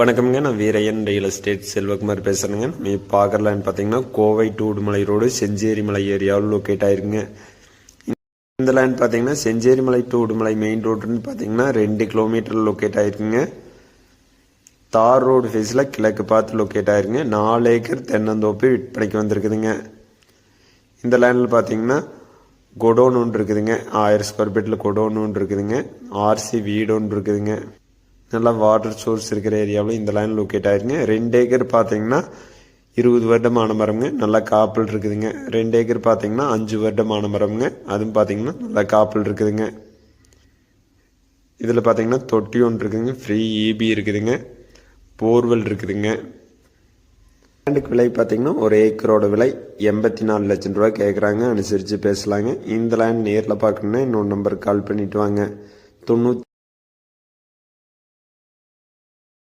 வணக்கம்ங்க. நான் Veeraiyan real estate Selvakumar பேசுகிறேங்க. நீ பார்க்குற லேண்ட் பார்த்தீங்கன்னா கோவை டு உடுமலை ரோடு செஞ்சேரி மலை ஏரியாவில் லொக்கேட் ஆயிருக்குங்க. இந்த லேண்ட் பார்த்தீங்கன்னா செஞ்சேரி மலை டு உடுமலை மெயின் ரோடுன்னு பார்த்தீங்கன்னா 2 கிலோமீட்டர் லொக்கேட் ஆயிருக்குங்க. தார் ரோடு ஃபேஸில் கிழக்கு பார்த்து லொக்கேட் ஆயிருங்க. 4 ஏக்கர் தென்னந்தோப்பு விற்பனைக்கு வந்திருக்குதுங்க. இந்த லேண்டில் பார்த்தீங்கன்னா கொடோன் ஒன்று இருக்குதுங்க. 1000 ஸ்கொயர் ஃபீட்டில் கொடோன் ஒன்று இருக்குதுங்க. ஆர்சி வீடு ஒன்று இருக்குதுங்க. நல்லா வாட்டர் சோர்ஸ் இருக்கிற ஏரியாவில் இந்த லைன் லொக்கேட் ஆயிருங்க. 2 ஏக்கர் பார்த்தீங்கன்னா 20 வருடமான மரம்ங்க. நல்லா காப்பல் இருக்குதுங்க. 2 ஏக்கர் பார்த்தீங்கன்னா 5 வருடமான மரம்ங்க. அதுவும் பார்த்தீங்கன்னா நல்லா காப்பல் இருக்குதுங்க. இதில் பார்த்தீங்கன்னா தொட்டி ஒன்று இருக்குதுங்க. ஃப்ரீ இபி இருக்குதுங்க. போர்வெல் இருக்குதுங்க. லேண்டுக்கு விலை பார்த்தீங்கன்னா ஒரு ஏக்கரோட விலை 84 லட்சம் ரூபா கேட்குறாங்க. அனுசரித்து பேசலாங்க. இந்த லேண்ட் நேரில் பார்க்கணுன்னா இன்னொரு நம்பருக்கு கால் பண்ணிவிட்டு வாங்க. 90